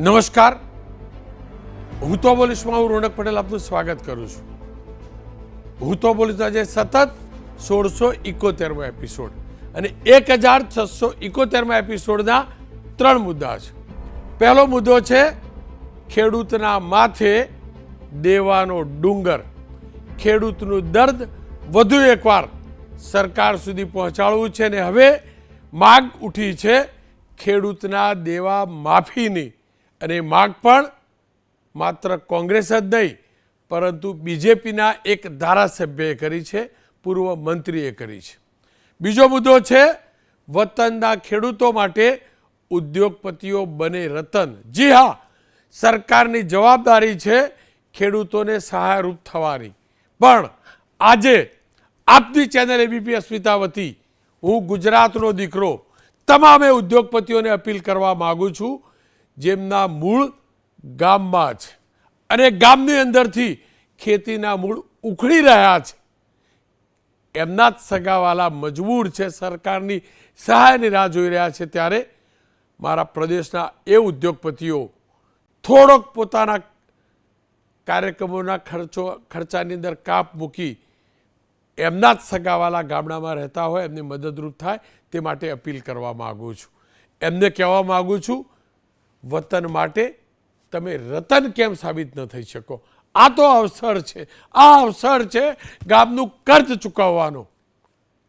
નમસ્કાર, હું તો બોલીશમાં હું રોનક પટેલ આપનું સ્વાગત કરું છું. હું તો બોલીશ આજે સતત 1671મો એપિસોડ અને 1671મા એપિસોડના 3 મુદ્દા છે. પહેલો મુદ્દો છે ખેડૂતના માથે દેવાનો ડુંગર. ખેડૂતનું દર્દ વધુ એકવાર સરકાર સુધી પહોંચાડવું છે અને હવે માગ ઉઠી છે ખેડૂતના દેવા માફીની. અને માગ પણ માત્ર કોંગ્રેસ જ નહીં પરંતુ બીજેપીના એક ધારાસભ્યએ કરી છે, પૂર્વ મંત્રીએ કરી છે. બીજો મુદ્દો છે વતનના ખેડૂતો માટે ઉદ્યોગપતિઓ બને રતન. જી હા, સરકારની જવાબદારી છે ખેડૂતોને સહાયરૂપ થવાની. પણ આજે આપની ચેનલ એબીપી અસ્મિતા વતી હું ગુજરાતનો દીકરો તમામે ઉદ્યોગપતિઓને અપીલ કરવા માગું છું જેમના મૂળ ગામમાં છે અને ગામની અંદરથી ખેતીના મૂળ ઉખડી રહ્યા છે, એમના જ સગાવાલા મજબૂર છે, સરકારની સહાયની રાહ જોઈ રહ્યા છે. ત્યારે મારા પ્રદેશના એ ઉદ્યોગપતિઓ થોડોક પોતાના કાર્યક્રમોના ખર્ચાની અંદર કાપ મૂકી એમના જ સગાવાલા ગામડામાં રહેતા હોય એમને મદદરૂપ થાય તે માટે અપીલ કરવા માગું છું. એમને કહેવા માગું છું વતન માટે તમે રતન કેમ સાબિત ન થઈ શકો? આ તો અવસર છે, આ અવસર છે ગામનું કર્જ ચૂકવવાનો.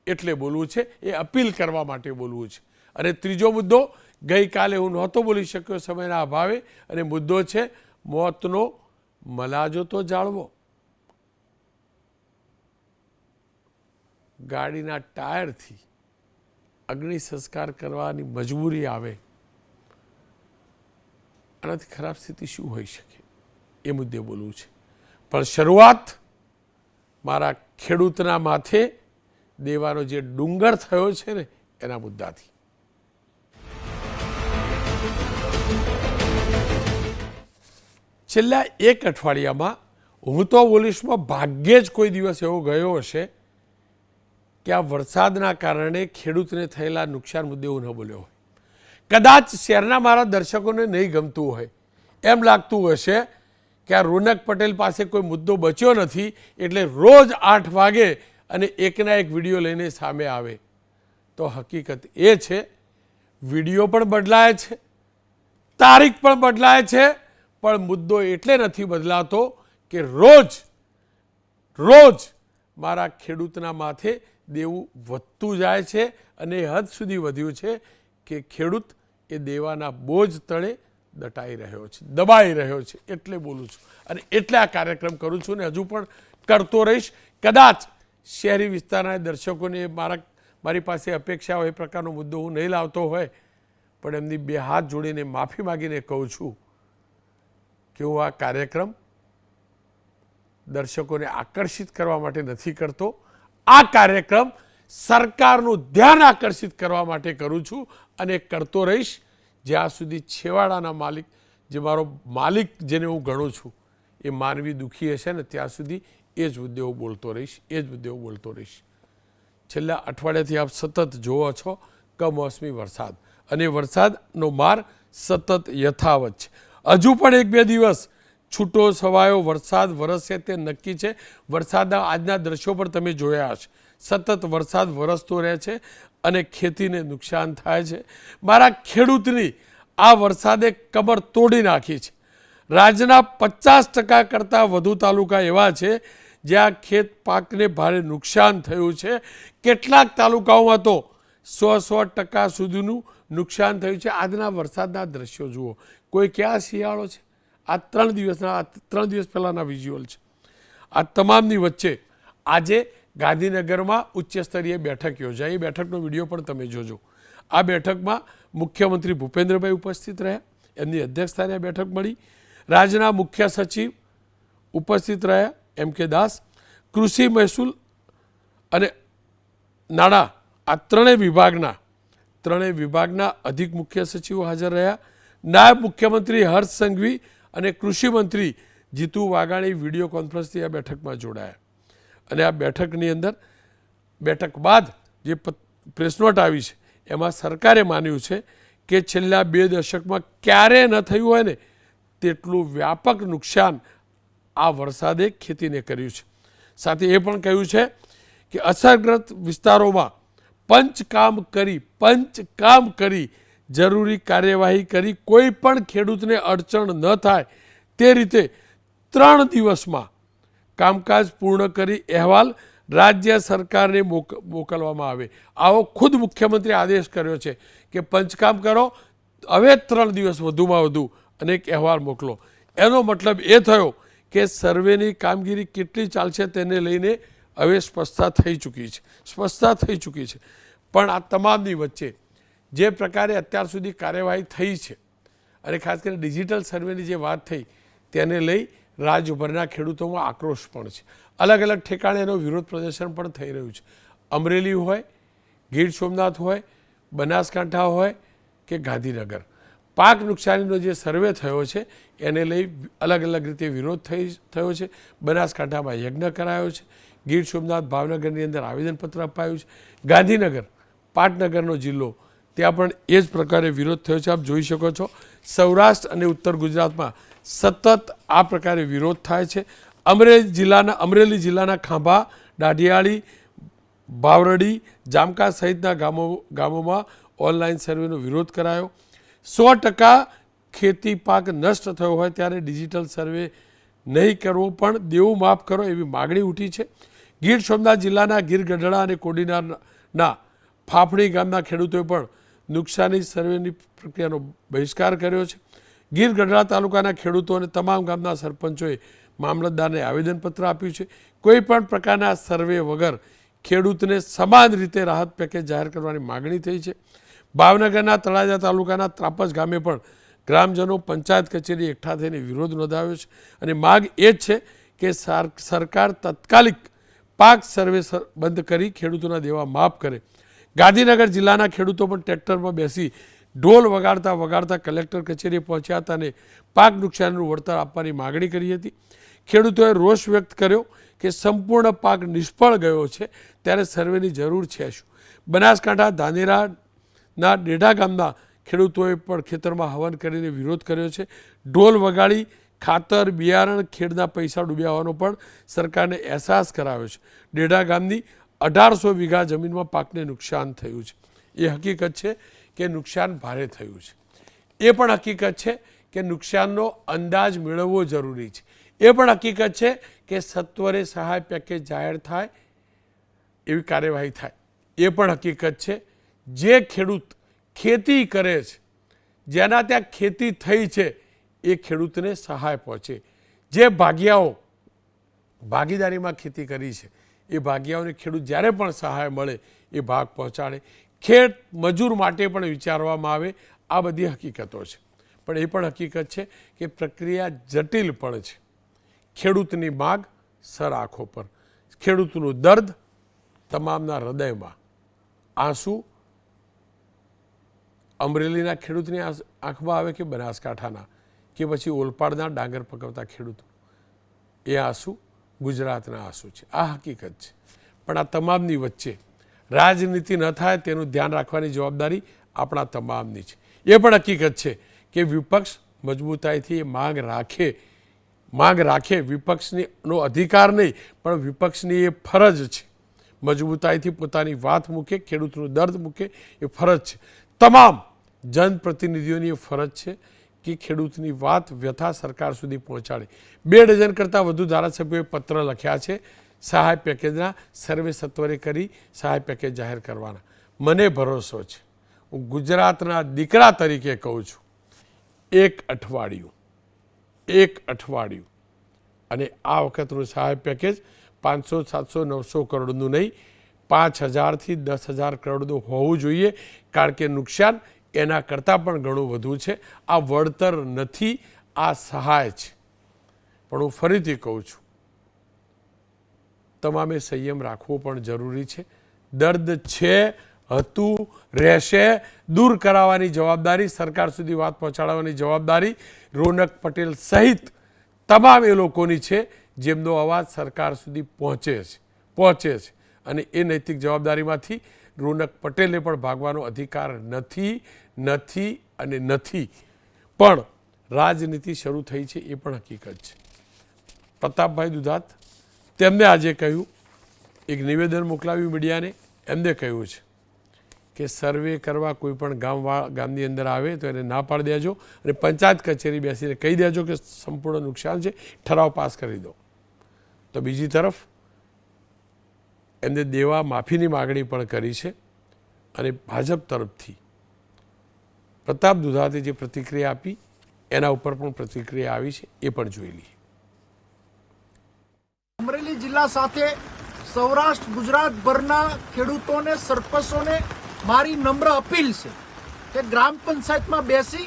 એટલે બોલવું છે, એ અપીલ કરવા માટે બોલવું છે. અને ત્રીજો મુદ્દો ગઈકાલે હું નહોતો બોલી શક્યો સમયના અભાવે, અને મુદ્દો છે મોતનો મલાજો તો જાળવો. ગાડીના ટાયરથી અગ્નિ સંસ્કાર કરવાની મજબૂરી આવે, આનાથી ખરાબ સ્થિતિ શું હોઈ શકે? એ મુદ્દે બોલવું છે. પણ શરૂઆત મારા ખેડૂતના માથે દેવાનો જે ડુંગર થયો છે ને એના મુદ્દાથી. છેલ્લા એક અઠવાડિયામાં હું તો બોલીશમાં ભાગ્યે જ કોઈ દિવસ એવો ગયો હશે કે આ વરસાદના કારણે ખેડૂતને થયેલા નુકસાન મુદ્દે હું ન બોલ્યો હોય. કદાચ શહેરના મારા દર્શકોને નહીં ગમતું હોય, એમ લાગતું હશે કે આ રોનક પટેલ પાસે કોઈ મુદ્દો બચ્યો નથી એટલે રોજ 8 વાગે અને એકના એક વિડીયો લઈને સામે આવે. તો હકીકત એ છે વિડીયો પણ બદલાય છે, તારીખ પણ બદલાય છે, પણ મુદ્દો એટલે નથી બદલાતો કે રોજ મારા ખેડૂતના માથે દેવું વધતું જાય છે અને હદ સુધી વધ્યું છે કે ખેડૂત એ દેવાના બોજ તળે દટાઈ રહ્યો છે, દબાઈ રહ્યો છે. એટલે બોલું છું અને એટલે આ કાર્યક્રમ કરું છું ને હજુ પણ કરતો રહીશ. કદાચ શહેરી વિસ્તારના દર્શકોને મારી પાસે અપેક્ષા હોય એ પ્રકારનો મુદ્દો હું નહીં લાવતો હોય, પણ એમની 2 હાથ જોડીને માફી માગીને કહું છું કે હું આ કાર્યક્રમ દર્શકોને આકર્ષિત કરવા માટે નથી કરતો. આ કાર્યક્રમ સરકારનું ધ્યાન આકર્ષિત કરવા માટે કરું છું અને કરતો રહીશ જ્યાં સુધી છેવાડાના માલિક, જે મારો માલિક જેને હું ગણું છું, એ માનવી દુઃખી હશે ને ત્યાં સુધી એ જ મુદ્દે હું બોલતો રહીશ. છેલ્લા અઠવાડિયાથી આપ સતત જોવો છો કમોસમી વરસાદ, અને વરસાદનો માર સતત યથાવત છે. હજુ પણ 1-2 દિવસ છૂટો છવાયો વરસાદ વરસશે તે નક્કી છે. વરસાદના આજના દ્રશ્યો પર તમે જોયા હશે, સતત વરસાદ વરસતો રહે છે અને ખેતીને નુકસાન થાય છે. મારા ખેડૂતની આ વરસાદે કમર તોડી નાખી છે. રાજ્યના 50% કરતાં વધુ તાલુકા એવા છે જ્યાં ખેત પાકને ભારે નુકસાન થયું છે. કેટલાક તાલુકાઓમાં તો 100% સુધીનું નુકસાન થયું છે. આજના વરસાદના દ્રશ્યો જુઓ, કોઈ ક્યાં શિયાળો છે? આ 3 દિવસ પહેલાંના વિઝ્યુઅલ છે. આ તમામની વચ્ચે આજે ગાંધીનગરમાં ઉચ્ચ સ્તરીય બેઠક યોજાઈ. એ બેઠકનો વિડીયો પણ તમે જોજો. આ બેઠકમાં મુખ્યમંત્રી ભૂપેન્દ્રભાઈ ઉપસ્થિત રહ્યા, એમની અધ્યક્ષતાને આ બેઠક મળી. રાજ્યના મુખ્ય સચિવ ઉપસ્થિત રહ્યા M.K. દાસ, કૃષિ, મહેસૂલ અને નાણાં, આ ત્રણેય વિભાગના અધિક મુખ્ય સચિવો હાજર રહ્યા. નાયબ મુખ્યમંત્રી હર્ષ સંઘવી અને કૃષિ મંત્રી જીતુ વાઘાણી વિડીયો કોન્ફરન્સથી આ બેઠકમાં જોડાયા. અને આ બેઠકની અંદર બેઠક બાદ જે પ્રેસ નોટ આવી છે એમાં સરકારે માન્યું છે કે છેલ્લા 2 દશકમાં ક્યારેય ન થયું હોય ને તેટલું વ્યાપક નુકસાન આ વરસાદે ખેતીને કર્યું છે. સાથે એ પણ કહ્યું છે કે અસરગ્રસ્ત વિસ્તારોમાં પંચકામ કરી જરૂરી કાર્યવાહી કરી કોઈ પણ ખેડૂતને અડચણ ન થાય તે રીતે 3 દિવસમાં કામકાજ પૂર્ણ કરી અહેવાલ રાજ્ય સરકારને મોકલવામાં આવે. આવો ખુદ મુખ્યમંત્રીએ આદેશ કર્યો છે કે પંચકામ કરો, હવે 3 દિવસ વધુમાં વધુ અને એક અહેવાલ મોકલો. એનો મતલબ એ થયો કે સર્વેની કામગીરી કેટલી ચાલશે તેને લઈને હવે સ્પષ્ટતા થઈ ચૂકી છે. પણ આ તમામની વચ્ચે જે પ્રકારે અત્યાર સુધી કાર્યવાહી થઈ છે અને ખાસ કરીને ડિજિટલ સર્વેની જે વાત થઈ તેને લઈ રાજ્યભરના ખેડૂતોમાં આક્રોશ પણ છે. અલગ અલગ ઠેકાણે એનો વિરોધ પ્રદર્શન પણ થઈ રહ્યું છે. અમરેલી હોય, ગીર સોમનાથ હોય, બનાસકાંઠા હોય કે ગાંધીનગર, પાક નુકસાનીનો જે સર્વે થયો છે એને લઈ અલગ અલગ રીતે વિરોધ થયો છે. બનાસકાંઠામાં યજ્ઞ કરાયો છે, ગીર સોમનાથ ભાવનગરની અંદર આવેદનપત્ર અપાયું છે, ગાંધીનગર પાટનગરનો જિલ્લો ત્યાં પણ એ જ પ્રકારે વિરોધ થયો છે. આપ જોઈ શકો છો સૌરાષ્ટ્ર અને ઉત્તર ગુજરાતમાં સતત આ પ્રકારે વિરોધ થાય છે. અમરેલી જિલ્લાના ખાંભા, દાઢિયાળી, બાવરડી, જામકા સહિતના ગામોમાં ઓનલાઈન સર્વેનો વિરોધ કરાયો. 100% ખેતી પાક નષ્ટ થયો હોય ત્યારે ડિજિટલ સર્વે નહીં કરવો પણ દેવું માફ કરો એવી માગણી ઉઠી છે. ગીર સોમનાથ જિલ્લાના ગીર ગઢડા અને કોડીનારના ફાફડી ગામના ખેડૂતોએ પણ નુકસાની સર્વેની પ્રક્રિયાનો બહિષ્કાર કર્યો છે. ગીર ગઢડા તાલુકાના ખેડૂતો અને તમામ ગામના સરપંચોએ મામલતદારને આવેદનપત્ર આપ્યું છે. કોઈ પણ પ્રકારના સર્વે વગર ખેડૂતને સમાન રીતે રાહત પેકેજ જાહેર કરવાની માગણી થઈ છે. ભાવનગરના તળાજા તાલુકાના ત્રાપજ ગામે પણ ગ્રામજનો પંચાયત કચેરી એકઠા થઈને વિરોધ નોંધાવ્યો છે અને માગ એ જ છે કે સરકાર તાત્કાલિક પાક સર્વે બંધ કરી ખેડૂતોના દેવા માફ કરે. ગાંધીનગર જિલ્લાના ખેડૂતો પણ ટ્રેક્ટરમાં બેસી ઢોલ વગાડતા કલેક્ટર કચેરીએ પહોંચ્યા હતા અને પાક નુકસાનનું વળતર આપવાની માગણી કરી હતી. ખેડૂતોએ રોષ વ્યક્ત કર્યો કે સંપૂર્ણ પાક નિષ્ફળ ગયો છે ત્યારે સર્વેની જરૂર છે શું. બનાસકાંઠા ધાનેરાના ડેઢા ગામના ખેડૂતોએ પણ ખેતરમાં હવન કરીને વિરોધ કર્યો છે. ઢોલ વગાડી ખાતર બિયારણ ખેડના પૈસા ડૂબ્યા હોવાનો પણ સરકારને અહેસાસ કરાવ્યો છે. ડેઢા ગામની 1800 વીઘા જમીનમાં પાકને નુકસાન થયું છે. એ હકીકત છે કે નુકસાન ભારે થયું છે. એ પણ હકીકત છે કે નુકસાનનો અંદાજ મેળવવો જરૂરી છે. એ પણ હકીકત છે કે સત્વરે સહાય પેકેજ જાહેર થાય એવી કાર્યવાહી થાય. એ પણ હકીકત છે જે ખેડૂત ખેતી કરે છે, જેના ત્યાં ખેતી થઈ છે એ ખેડૂતને સહાય પહોંચે. જે ભાગીદારીમાં ખેતી કરી છે એ ભાગીયાઓને ખેડૂત જ્યારે પણ સહાય મળે એ ભાગ પહોંચાડે. ખેત મજૂર માટે પણ વિચારવામાં આવે. આ બધી હકીકતો છે. પણ એ પણ હકીકત છે કે પ્રક્રિયા જટિલ પણ છે. ખેડૂતની માગ સર આંખો પર, ખેડૂતનું દર્દ તમામના હૃદયમાં. આંસુ અમરેલીના ખેડૂતની આંખમાં આવે કે બનાસકાંઠાના કે પછી ઓલપાડના ડાંગર પકવતા ખેડૂતો, એ આંસુ ગુજરાતના આંસુ છે. આ હકીકત છે. પણ આ તમામની વચ્ચે રાજનીતિ ન થાય તેનું ધ્યાન રાખવાની જવાબદારી આપણા તમામની છે. એ પણ હકીકત છે કે વિપક્ષ મજબૂતાઈથી એ માંગ રાખે. વિપક્ષનો અધિકાર નહીં પણ વિપક્ષની એ ફરજ છે. મજબૂતાઈથી પોતાની વાત મૂકે, ખેડૂતનું દર્દ મૂકે, એ ફરજ છે. તમામ જનપ્રતિનિધિઓની એ ફરજ છે કે ખેડૂતની વાત વ્યથા સરકાર સુધી પહોંચાડે. 2 ડઝન કરતાં વધુ ધારાસભ્યોએ પત્ર લખ્યા છે સહાય પેકેજના સર્વે સત્વરે કરી સહાય પેકેજ જાહેર કરવાના. મને ભરોસો છે, હું ગુજરાતના દીકરા તરીકે કહું છું, એક અઠવાડિયું અને આ વખતનું સહાય પેકેજ 500, 700, 900 કરોડનું નહીં, 5000થી 10,000 કરોડનું હોવું જોઈએ. કારણ કે નુકસાન એના કરતાં પણ ઘણું વધુ છે. આ વળતર નથી, આ સહાય છે. પણ હું ફરીથી કહું છું, તમામે સંયમ રાખવો પણ જરૂરી છે. દર્દ છે, હતું, રહેશે. દૂર કરાવવાની જવાબદારી, સરકાર સુધી વાત પહોંચાડવાની જવાબદારી રોનક પટેલ સહિત તમામ એ લોકોની છે જેમનો અવાજ સરકાર સુધી પહોંચે છે અને એ નૈતિક જવાબદારીમાંથી રોનક પટેલે પણ ભાગવાનો અધિકાર નથી નથી અને નથી. પણ રાજનીતિ શરૂ થઈ છે એ પણ હકીકત છે. પ્રતાપભાઈ દુધાત તેમને આજે કહ્યું, એક નિવેદન મોકલાવ્યું મીડિયાને, એમને કહ્યું છે કે સર્વે કરવા કોઈ પણ ગામની અંદર આવે તો એને ના પાડી દેજો અને પંચાયત કચેરી બેસીને કહી દેજો કે સંપૂર્ણ નુકસાન છે, ઠરાવ પાસ કરી દો. તો બીજી તરફ એમને દેવા માફીની માગણી પણ કરી છે અને ભાજપ તરફથી પ્રતાપ દુધાતે જે પ્રતિક્રિયા આપી એના ઉપર પણ પ્રતિક્રિયા આવી છે, એ પણ જોઈ લઈએ. અમરેલી જિલ્લા સાથે સૌરાષ્ટ્ર ગુજરાતભરના ખેડૂતોને, સરપંચોને મારી નમ્ર અપીલ છે કે ગ્રામ પંચાયતમાં બેસી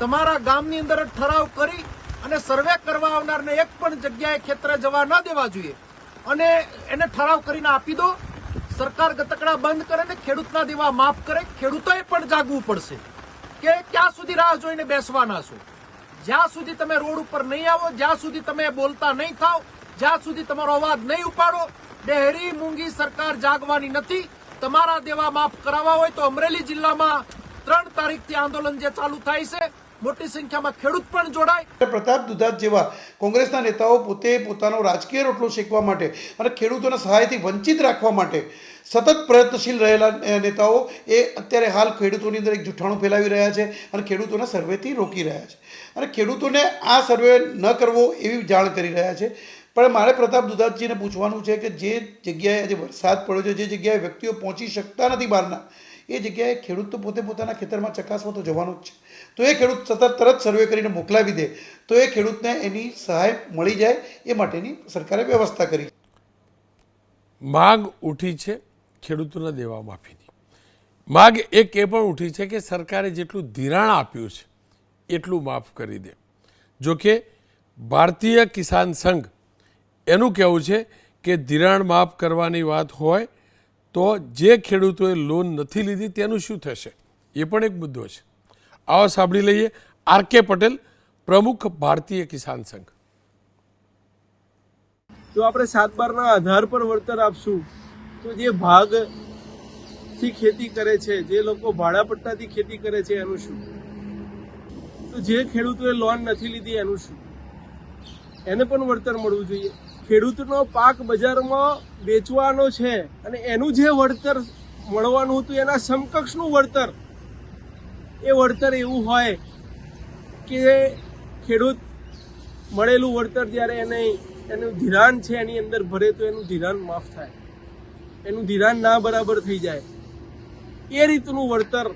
તમારા ગામની અંદર ઠરાવ કરી અને સર્વે કરવા આવનારને એક પણ જગ્યાએ ખેતરે જવા ન દેવા જોઈએ અને એને ઠરાવ કરીને આપી દો. સરકાર ગતકડા બંધ કરે ને ખેડૂતના દેવા માફ કરે. ખેડૂતોએ પણ જાગવું પડશે કે ક્યાં સુધી રાહ જોઈને બેસવાના છો. જ્યાં સુધી તમે રોડ ઉપર નહીં આવો, જ્યાં સુધી તમે બોલતા નહીં થાવ, જ્યાં સુધી તમારો અવાજ નહીં ઉપાડો, ડેહરી મૂંગી સરકાર જાગવાની નથી. તમારા દેવા માફ કરાવવા હોય તો અમરેલી જિલ્લામાં 3 તારીખથી આંદોલન જે ચાલુ થાય છે, મોટી સંખ્યામાં ખેડૂત પણ જોડાય. પ્રતાપ દુધાત જેવા કોંગ્રેસના નેતાઓ પોતે પોતાનો રાજકીય રોટલો શેકવા માટે અને ખેડૂતોના સહાયથી વંચિત રાખવા માટે સતત પ્રયત્નશીલ રહેલા નેતાઓ એ અત્યારે હાલ ખેડૂતોની અંદર એક જૂઠાણું ફેલાવી રહ્યા છે અને ખેડૂતોના સર્વેથી રોકી રહ્યા છે અને ખેડૂતોને આ સર્વે ન કરવો એવી જાણ કરી રહ્યા છે. પણ મારે પ્રતાપ દુધાતજીને પૂછવાનું છે કે જે જગ્યાએ આજે વરસાદ પડ્યો છે, જે જગ્યાએ વ્યક્તિઓ પહોંચી શકતા નથી બહારના, એ જગ્યાએ ખેડૂત તો પોતે પોતાના ખેતરમાં ચકાસવા તો જવાનું જ છે. તો એ ખેડૂત તરત સર્વે કરીને મોકલાવી દે તો એ ખેડૂતને એની સહાય મળી જાય, એ માટેની સરકારે વ્યવસ્થા કરી. માગ ઉઠી છે ખેડૂતોના દેવા માફીની. માગ એક એ પણ ઉઠી છે કે સરકારે જેટલું ધિરાણ આપ્યું છે એટલું માફ કરી દે. જોકે ભારતીય કિસાન સંઘ એનું કહેવું છે કે ધિરાણ માફ કરવાની વાત હોય તો જે ખેડૂતોએ લોન નથી લીધી તેનું શું થશે, એ પણ એક મુદ્દો છે. આવો સાંભળી લઈએ આર.કે. પટેલ, પ્રમુખ ભારતીય કિસાન સંઘ. જો આપણે 7/12ના આધાર પર વળતર આપશું તો જે ભાગથી ખેતી કરે છે, જે લોકો ભાડા પટ્ટાથી ખેતી કરે છે એનું શું? તો જે ખેડૂતોએ લોન નથી લીધી એનું શું? એને પણ વળતર મળવું જોઈએ. ખેડૂતનો પાક બજારમાં વેચવાનો છે અને એનું જે વળતર મળવાનું હતું એના સમકક્ષનું વળતર, એ વળતર એવું હોય કે ખેડૂત મળેલું વળતર જ્યારે એનું ધિરાણ છે એની અંદર ભરે તો એનું ધિરાણ માફ થાય, એનું ધિરાણ ના બરાબર થઈ જાય. એ રીતનું વળતર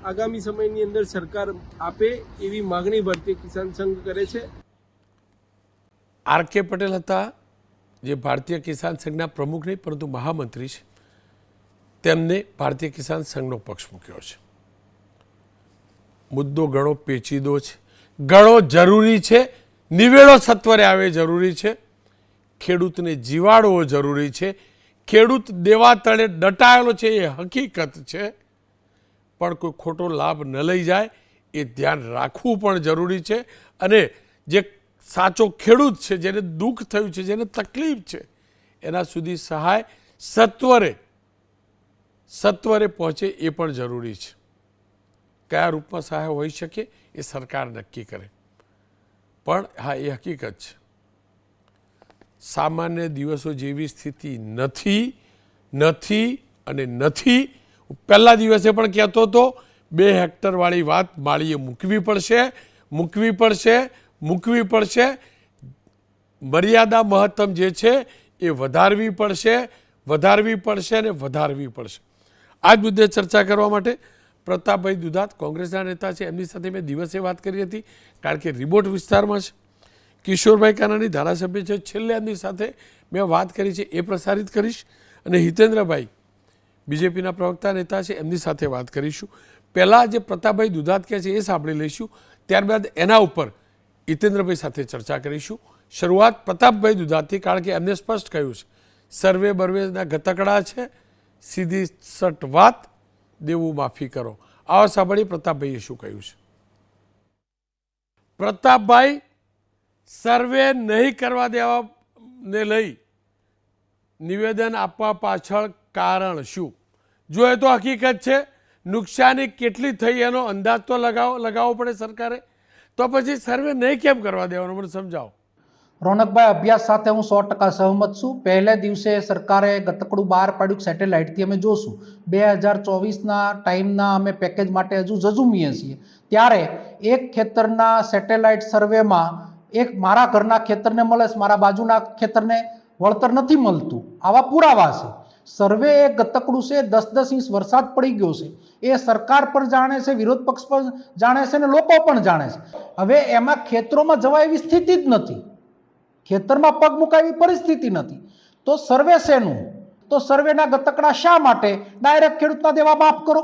આગામી સમયની અંદર સરકાર આપે એવી માગણી ભારતીય કિસાન સંઘ કરે છે. આર.કે. પટેલ હતા, જે ભારતીય કિસાન સંઘના પ્રમુખ નહીં પરંતુ મહામંત્રી છે. તેમને ભારતીય કિસાન સંઘનો પક્ષ મૂક્યો છે. મુદ્દો ઘણો પેચીદો છે, ઘણો જરૂરી છે, નિવેડો સત્વરે આવે જરૂરી છે. ખેડૂતને જીવાડવો જરૂરી છે. ખેડૂત દેવા તળે દટાયેલો છે એ હકીકત છે, પણ કોઈ ખોટો લાભ ન લઈ જાય એ ધ્યાન રાખવું પણ જરૂરી છે. અને જે સાચો ખેડૂત છે, જેને દુઃખ થયું છે, જેને તકલીફ છે, એના સુધી સહાય સત્વરે પહોંચે એ પણ જરૂરી છે. કયા રૂપમાં સહાય હોઈ શકે એ સરકાર નક્કી કરે. પણ હા, એ હકીકત છે સામાન્ય દિવસો જેવી સ્થિતિ નથી અને નથી. પહેલા દિવસે પણ કહેતો હતો 2 હેક્ટરવાળી વાત માળીએ મૂકવી પડશે. મર્યાદા મહત્તમ જે છે એ વધારવી પડશે. આ જ મુદ્દે ચર્ચા કરવા માટે પ્રતાપભાઈ દુધાત કોંગ્રેસના નેતા છે, એમની સાથે મેં દિવસે વાત કરી હતી, કારણ કે રિમોટ વિસ્તારમાં છે. કિશોરભાઈ કાનાણી ધારાસભ્ય છે, છેલ્લે એમની સાથે મેં વાત કરી છે, એ પ્રસારિત કરીશ. અને હિતેન્દ્રભાઈ બીજેપીના પ્રવક્તા નેતા છે, એમની સાથે વાત કરીશું. પહેલાં જે પ્રતાપભાઈ દુધાત કહે છે એ સાંભળી લઈશું, ત્યારબાદ એના ઉપર હિતેન્દ્રભાઈ સાથે ચર્ચા કરીશું. શરૂઆત પ્રતાપભાઈ દુધાતથી, કારણ કે એમને સ્પષ્ટ કહ્યું છે સર્વે બર્વેના ગતકડા છે, સીધી સટ વાત, દેવું માફી કરો. આવો સાંભળી પ્રતાપભાઈએ શું કહ્યું છે. પ્રતાપભાઈ, સર્વે નહીં કરવા દેવાને લઈ નિવેદન આપવા પાછળ કારણ શું? જો એ તો હકીકત છે, નુકસાની કેટલી થઈ એનો અંદાજ તો લગાવવો પડે સરકારે. તો પછી સર્વે નહીં કેમ કરવા દેવાનો, મને સમજાવો. રોનકભાઈ, અભ્યાસ સાથે હું 100% સહમત છું. પહેલે દિવસે સરકારે ગતકડું બહાર પાડ્યું સેટેલાઇટથી અમે જોશું. 2024ના ટાઈમના અમે પેકેજ માટે હજુ ઝઝૂમીએ છીએ. ત્યારે એક ખેતરના સેટેલાઇટ સર્વેમાં એક મારા ઘરના ખેતરને મળે છે, મારા બાજુના ખેતરને વળતર નથી મળતું. આવા પુરાવા છે. સર્વે એ ગતકડું છે. 10-10 ઇંચ વરસાદ પડી ગયો છે. એ સરકાર પણ જાણે છે, વિરોધ પક્ષ પણ જાણે છે, અને લોકો પણ જાણે છે. હવે એમાં ખેતરોમાં જવા એવી સ્થિતિ જ નથી. ખેતરમાં પગ મુકાવી પરિસ્થિતિ નથી. તો સર્વે શેનું? તો સર્વેના ગતકડા શા માટે? ડાયરેક્ટ ખેડૂતના દેવા માફ કરો.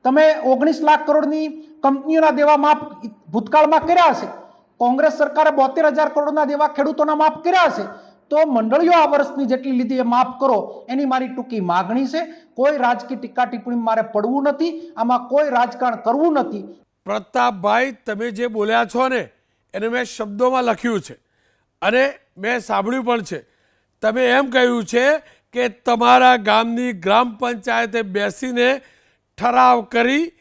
તમે 19 લાખ કરોડની કંપનીઓના દેવા માફ ભૂતકાળમાં કર્યા છે. કોંગ્રેસ સરકારે 72,000 કરોડના દેવા ખેડૂતોના માફ કર્યા છે. તો મંડળીઓ આ વર્ષની જેટલી લીધી એ માફ કરો, એની મારી ટૂંકી માગણી છે. કોઈ રાજકીય ટીકા ટિપ્પણી મારે પડવું નથી. આમાં કોઈ રાજકારણ કરવું નથી. પ્રતાપભાઈ, તમે જે બોલ્યા છો ને એને મેં શબ્દોમાં લખ્યું છે અને મેં સાંભળ્યું પણ છે. તમે એમ કહ્યું છે કે તમારા ગામની ગ્રામ પંચાયતે બેસીને ઠરાવ કરી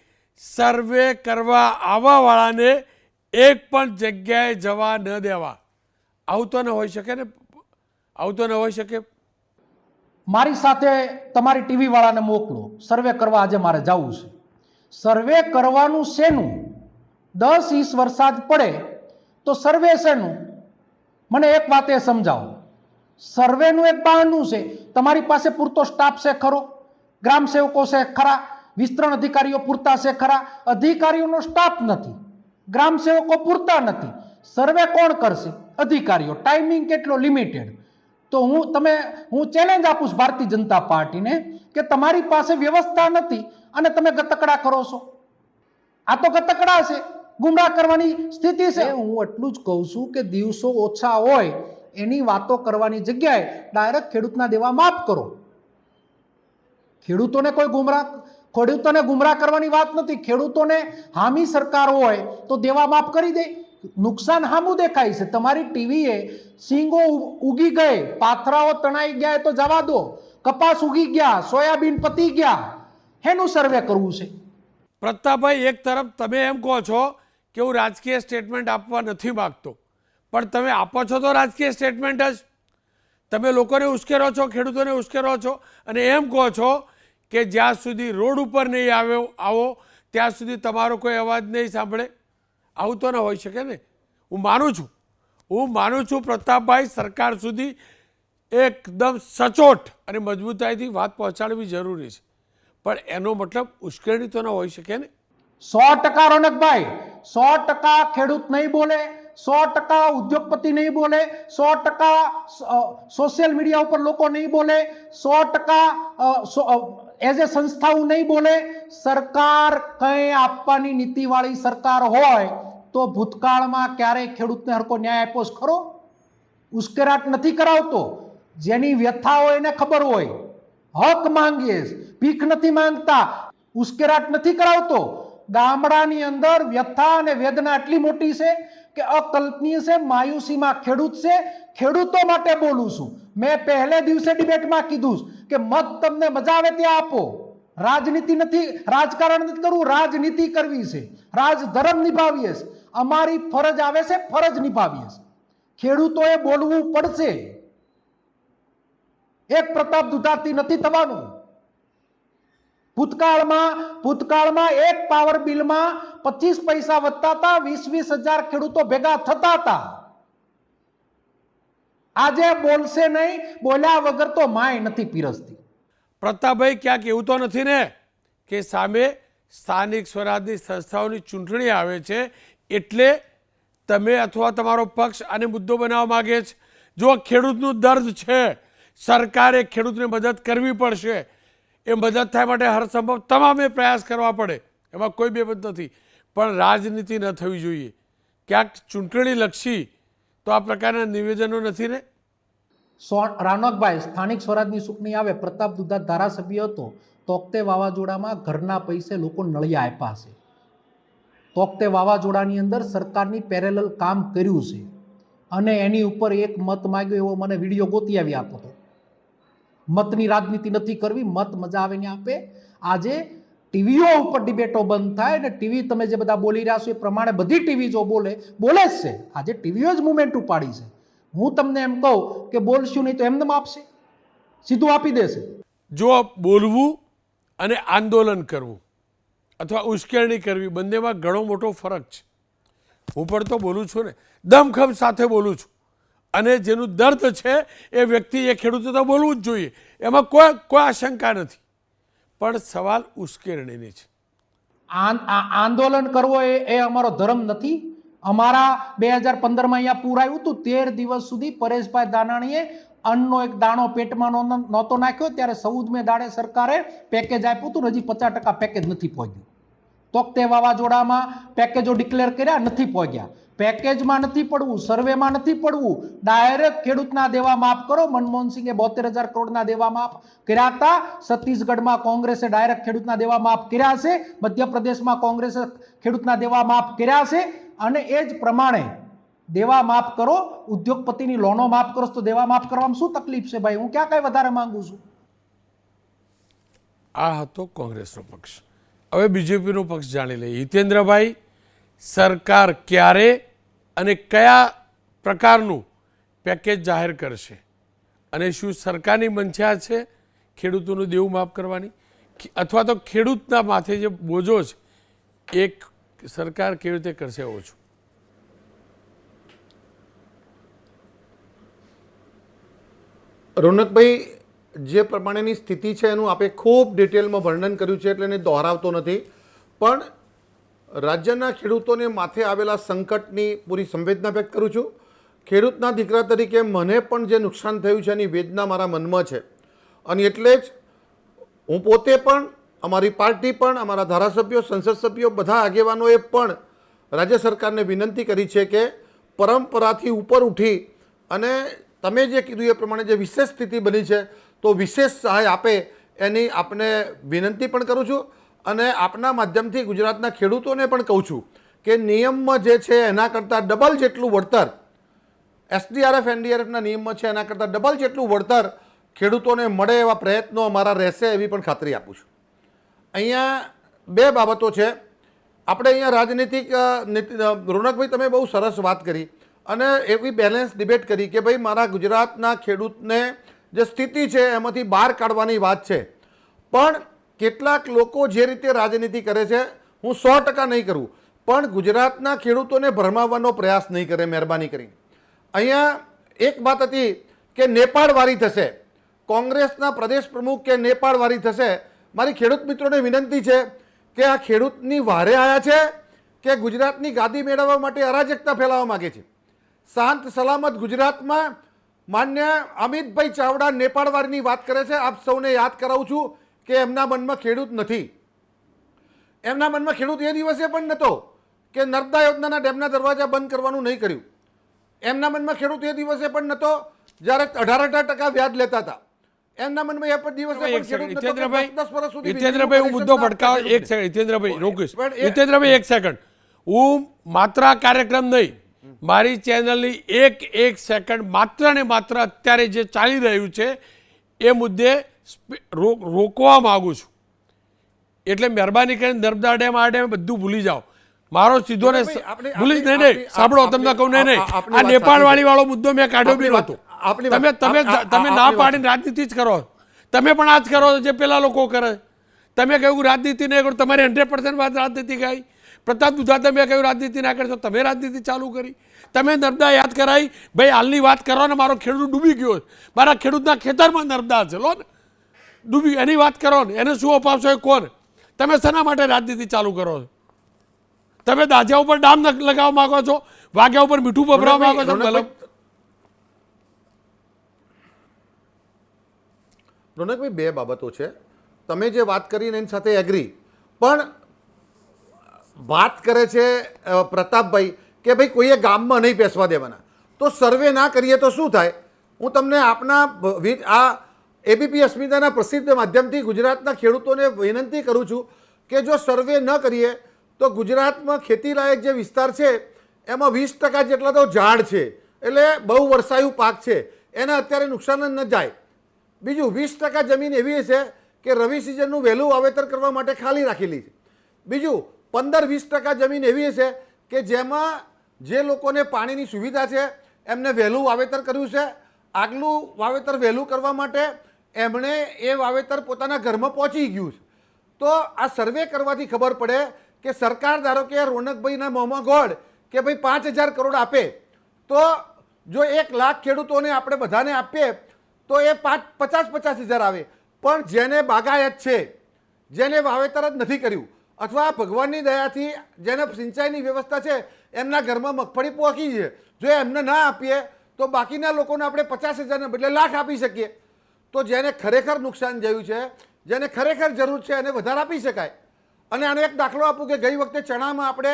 સર્વે કરવા આવવાવાળાને એક પણ જગ્યાએ જવા ન દેવા. આવું તો ન હોઈ શકે ને? આવું તો ન હોઈ શકે. મારી સાથે તમારી ટીવી વાળાને મોકલો. સર્વે કરવા આજે મારે જવું છે. સર્વે કરવાનું શેનું? 10 ઇંચ વરસાદ પડે તો સર્વે શેનું? મને એક વાત એ સમજાવો. સર્વેનું એક બહાનું છે. તમારી પાસે પૂરતો સ્ટાફ છે ખરો? ગ્રામ સેવકો છે ખરા? વિસ્તરણ અધિકારીઓ પૂરતા છે ખરા? અધિકારીઓનો સ્ટાફ નથી, ગ્રામ સેવકો પૂરતા નથી. સર્વે કોણ કરશે? અધિકારીઓ. ટાઈમિંગ કેટલો? લિમિટેડ. તો હું ચેલેન્જ આપું છું ભારતીય જનતા પાર્ટીને કે તમારી પાસે વ્યવસ્થા નથી અને તમે ગતકડા કરો છો. આ તો ગતકડા છે, ગુમરાહ કરવાની સ્થિતિ છે. હું એટલું જ કહું છું કે દિવસો ઓછા હોય એની વાતો કરવાની જગ્યાએ ડાયરેક્ટ ખેડૂતના દેવા માફ કરો. ખેડૂતોને ગુમરાહ કરવાની વાત નથી. ખેડૂતોને હામી સરકાર હોય તો દેવા માફ કરી દે. નુકસાન હામું દેખાય છે. તમારી ટીવીએ સિંગો ઉગી ગઈ, પાથરાઓ તણાઈ ગયા તો જવા દો. કપાસ ઉગી ગયા, સોયાબીન પતી ગયા, એનું સર્વે કરવું છે. પ્રતાપભાઈ, એક તરફ તમે એમ કહો છો કે હું રાજકીય સ્ટેટમેન્ટ આપવા નથી માગતો, પણ તમે આપો છો તો રાજકીય સ્ટેટમેન્ટ જ. તમે લોકોને ઉશ્કેરો છો, ખેડૂતોને ઉશ્કેરો છો અને એમ કહો છો કે જ્યાં સુધી રોડ ઉપર નહીં આવો ત્યાં સુધી તમારો કોઈ અવાજ નહીં સાંભળે. આવું તો ન હોઈ શકે ને? હું માનું છું પ્રતાપભાઈ, સરકાર સુધી એકદમ સચોટ અને મજબૂતાઈથી વાત પહોંચાડવી જરૂરી છે, પણ એનો મતલબ ઉશ્કેરણી તો ન હોઈ શકે ને? 100% રોનકભાઈ, 100% ખેડૂત નહીં બોલે, 100% ઉદ્યોગપતિ નહીં બોલે, 100% સોશિયલ મીડિયા ઉપર લોકો નહીં બોલે, 100% એઝ એ સંસ્થાઓ નહીં બોલે. સરકાર કંઈ આપવાની નીતિવાળી સરકાર હોય તો ભૂતકાળમાં ક્યારેય ખેડૂતને હરકો ન્યાય આપ્યો છે ખરો? ઉશ્કેરાટ નથી કરાવતો. જેની વ્યથા હોય એને ખબર હોય. હક માંગીએ, ભીખ નથી માંગતા, ઉશ્કેરાટ નથી કરાવતો. ગામડાની અંદર વ્યથા અને વેદના એટલી મોટી છે કે અકલ્પનીય છે. માયુસીમાં ખેડૂત છે. ખેડૂતો માટે બોલું છું. મેં પહેલે દિવસે ડિબેટમાં કીધું કે મત તમને મજા આવે ત્યાં આપો. રાજનીતિ નથી, રાજકારણ નથી કરવું, રાજનીતિ કરવી છે. રાજધર્મ નિભાવીએ છે. અમારી ફરજ આવે છે, ફરજ નિભાવીએ છે. ખેડૂતોએ બોલવું પડશે. એક પ્રતાપ દુધાતી નથી થવાનું. ભૂતકાળમાં એક પાવર બિલમાં 25 પૈસા વધતા હતા, 20,000 ખેડૂતો ભેગા થતા હતા. આજે બોલશે નહીં, બોલ્યા વગર તો માય નથી પીરસતી. પ્રતાપભાઈ, ક્યાંક એવું તો નથી ને કે સામે સ્થાનિક સ્વરાજની સંસ્થાઓની ચૂંટણી આવે છે એટલે તમે અથવા તમારો પક્ષ આને મુદ્દો બનાવવા માગે છે? જો ખેડૂતનું દર્દ છે, સરકારે ખેડૂતને મદદ કરવી પડશે. એ મદદ થાય માટે હરસંભવ તમામે પ્રયાસ કરવા પડે, એમાં કોઈ બેબંધ નથી, પણ રાજનીતિ ન થવી જોઈએ. ક્યાંક ચૂંટણી લક્ષી તો આ પ્રકારના નિવેદનો નથી ને? રાનકભાઈ, સ્થાનિક સ્વરાજની ચૂંટણી આવે, પ્રતાપ દુધાત ધારાસભ્ય હતો. તોકતે વાવાઝોડામાં ઘરના પૈસે લોકો નળિયા આપ્યા છે. તોકતે વાવાઝોડાની અંદર સરકારની પેરેલલ કામ કર્યું છે અને એની ઉપર એક મત માંગ્યો એવો મને વિડીયો ગોતી આવી આપો હતો. મતની રાજનીતિ નથી કરવી, મત મજા આવે ને આપે. આજે ટીવીઓ ઉપર ડિબેટો બંધ થાય ને ટીવી તમે જે બધા બોલી રહ્યા છો એ પ્રમાણે બધી ટીવી જો બોલે જ છે. આજે ટીવીઓ જ મુવમેન્ટ ઉપાડી છે. હું તમને એમ કહું કે બોલશું નહીં તો એમને આપશે, સીધું આપી દેશે. જો બોલવું અને આંદોલન કરવું અથવા ઉશ્કેરણી કરવી બંનેમાં ઘણો મોટો ફરક છે. હું પણ તો બોલું છું ને, દમખમ સાથે બોલું છું, અને જેનું દર્દ છે એ વ્યક્તિ એ ખેડૂતો તો બોલવું જ જોઈએ, એમાં કોઈ આશંકા નથી. પણ સવાલ ઉશ્કેરણીની છે. આંદોલન કરવો એ અમારો ધર્મ નથી. અમારા 2015માં અહીંયા પૂર આવ્યું હતું, 13 દિવસ સુધી પરેશભાઈ દાનાણીએ અન્નનો એક દાણો પેટમાં નહોતો નાખ્યો, ત્યારે 14મે દાડે સરકારે પેકેજ આપ્યું હતું, હજી 50% પેકેજ નથી પહોંચ્યું. તોકતે વાવાઝોડામાં પેકેજો ડિક્લેર કર્યા, નથી પહોંચ્યા. પેકેજમાં નથી પડવું, સર્વેમાં નથી પડવું, ડાયરેક્ટ ખેડૂતના દેવા માફ કરો. મનમોહનસિંહે 72,000 કરોડના દેવા માફ કર્યા હતા. છત્તીસગઢમાં કોંગ્રેસે ડાયરેક્ટ ખેડૂતના દેવા માફ કર્યા છે. મધ્યપ્રદેશમાં કોંગ્રેસે ખેડૂતના દેવા માફ કર્યા છે. અને એ જ પ્રમાણે દેવા માફ કરો, ઉદ્યોગપતિની લોનો માફ કરો તો દેવા માફ કરવામાં શું તકલીફ છે ભાઈ? હું ક્યાં કઈ વધારે માંગુ છું? આ હતો કોંગ્રેસનો પક્ષ. હવે બીજેપીનો પક્ષ જાણી લઈએ. હિતેન્દ્રભાઈ, સરકાર ક્યારે અને કયા પ્રકારનું પેકેજ જાહેર કરશે, અને શું સરકારની મંશા છે ખેડૂતોનું દેવું માફ કરવાની, અથવા તો ખેડૂતના માથે જે બોજો છે એ સરકાર કેવી રીતે કરશે ઓછું? રોનકભાઈ, જે પ્રમાણેની સ્થિતિ છે એનું આપણે ખૂબ ડિટેલમાં વર્ણન કર્યું છે, એટલે એને દોહરાવતો નથી. પણ રાજ્યના ખેડૂતોને માથે આવેલા સંકટની પૂરી સંવેદના વ્યક્ત કરું છું. ખેડૂતના દીકરા તરીકે મને પણ જે નુકસાન થયું છે એની વેદના મારા મનમાં છે, અને એટલે જ હું પોતે પણ, અમારી પાર્ટી પણ, અમારા ધારાસભ્યો, સંસદ સભ્યો, બધા આગેવાનોએ પણ રાજ્ય સરકારને વિનંતી કરી છે કે પરંપરાથી ઉપર ઉઠી અને તમે જે કીધું એ પ્રમાણે જે વિશેષ સ્થિતિ બની છે તો વિશેષ સહાય આપે એની આપને વિનંતી પણ કરું છું. અને આપના માધ્યમથી ગુજરાતના ખેડૂતોને પણ કહું છું કે નિયમમાં જે છે એના કરતાં ડબલ જેટલું વળતર, SDRF NDRFના નિયમમાં છે એના કરતાં ડબલ જેટલું વળતર ખેડૂતોને મળે એવા પ્રયત્નો અમારા રહેશે, એવી પણ ખાતરી આપું છું. અહીંયા બે બાબતો છે. આપણે અહીંયા રાજનીતિક રોનકભાઈ, તમે બહુ સરસ વાત કરી અને એવી બેલેન્સ ડિબેટ કરી કે ભાઈ મારા ગુજરાતના ખેડૂતને જે સ્થિતિ છે એમાંથી બહાર કાઢવાની વાત છે. પણ કેટલાક લોકો જે રીતે રાજનીતિ કરે છે, હું 100% નહીં કરું, પણ ગુજરાતના ખેડૂતોને ભરમાવવાનો પ્રયાસ નહીં કરે, મહેરબાની કરી. અહીંયા એક વાત હતી કે નેપાળવારી થશે, કોંગ્રેસના પ્રદેશ પ્રમુખ કે નેપાળવારી થશે. મારી ખેડૂત મિત્રોને વિનંતી છે કે આ ખેડૂતની વારે આવ્યા છે કે ગુજરાતની ગાદી મેળવવા માટે અરાજકતા ફેલાવવા માગે છે. શાંત સલામત ગુજરાતમાં માન્ય અમિતભાઈ ચાવડા નેપાળવારીની વાત કરે છે. આપ સૌને યાદ કરાવું છું કે એમના મનમાં ખેડૂત નથી. એમના મનમાં ખેડૂત એ દિવસે પણ નહોતો કે નર્મદા યોજનાના ડેમના દરવાજા બંધ કરવાનું નહીં કર્યું. એમના મનમાં ખેડૂત એ દિવસે પણ નહોતો જ્યારે 18% વ્યાજ લેતા હતા. એમના મનમાં એ પણ દિવસે પણ ખેડૂત નહોતો. હિતેન્દ્રભાઈ, હું મુદ્દો ભટકાવ, એક સેકન્ડ હિતેન્દ્રભાઈ રોકીશ. હિતેન્દ્રભાઈ, એક સેકન્ડ. હું માત્ર આ કાર્યક્રમ નહીં, મારી ચેનલની એક સેકન્ડ માત્ર ને માત્ર અત્યારે જે ચાલી રહ્યું છે એ મુદ્દે રોકવા માંગુ છું. એટલે મહેરબાની કરીને નર્મદા ડેમ, આ ડેમ બધું ભૂલી જાઓ. મારો સીધો ને ભૂલી નહીં, સાંભળો, તમને કહું નહીં, આ નેપાળવાળી વાળો મુદ્દો મેં કાઢ્યો બી નહોતો. તમે ના પાડીને રાજનીતિ જ કરો. તમે પણ આ જ કરો જે પેલા લોકો કરે. તમે કહ્યું રાજનીતિ નહીં કરો, તમારી 100% વાત રાજનીતિ ગાઈ. પ્રતાપ દુધા, તમે કહ્યું રાજનીતિ ના કરશો, તમે રાજનીતિ ચાલુ કરી. તમે નર્મદા યાદ કરાવી, ભાઈ હાલની વાત કરો ને, મારો ખેડૂત ડૂબી ગયો, મારા ખેડૂતના ખેતરમાં નર્મદા છે, લો ને ડૂબી, એની વાત કરો ને, એને શું અપાવશો એ કોણ? તમે શેના માટે રાજનીતિ ચાલુ કરો છો? તમે દાજા ઉપર ડામ લગાવવા માંગો છો, વાઘા ઉપર મીઠું પભરાવવા માંગો છો. રોનકભાઈ, બે બાબતો છે. તમે જે વાત કરીને એની સાથે એગ્રી, પણ વાત કરે છે પ્રતાપભાઈ કે ભાઈ કોઈએ ગામમાં નહીં બેસવા દેવાના, તો સર્વે ના કરીએ તો શું થાય? હું તમને આપના આ ABP અસ્મિતાના પ્રસિદ્ધ માધ્યમથી ગુજરાતના ખેડૂતોને વિનંતી કરું છું કે જો સર્વે ન કરીએ તો ગુજરાતમાં ખેતીલાયક જે વિસ્તાર છે એમાં 20% જેટલા તો ઝાડ છે, એટલે બહુ વર્ષાયુ પાક છે, એને અત્યારે નુકસાન જ ન જાય. બીજું 20% જમીન એવી છે કે રવિ સિઝનનું વહેલું વાવેતર કરવા માટે ખાલી રાખેલી છે. બીજું 15-20% જમીન એવી છે કે જેમાં જે લોકોને પાણીની સુવિધા છે એમને વહેલું વાવેતર કર્યું છે. આગલું વાવેતર વહેલું કરવા માટે એમણે એ વાવેતર પોતાના ઘરમાં પહોંચી ગયું છે. તો આ સર્વે કરવાથી ખબર પડે કે સરકાર ધારો કે રોનકભાઈના મોંમાં ગોળ કે ભાઈ 5,000 કરોડ આપે, તો જો 1 લાખ ખેડૂતોને આપણે બધાને આપીએ તો એ 50,000 આવે. પણ જેને બાગાયત છે, જેને વાવેતર જ નથી કર્યું, અથવા ભગવાનની દયાથી જેને સિંચાઈની વ્યવસ્થા છે એમના ઘરમાં મગફળી પહોંચી છે, જો એમને ના આપીએ તો બાકીના લોકોને આપણે 50,000ને બદલે લાખ આપી શકીએ. તો જેને ખરેખર નુકસાન થયું છે, જેને ખરેખર જરૂર છે એને વધારે આપી શકાય. અને આનો એક દાખલો આપું કે ગઈ વખતે ચણામાં આપણે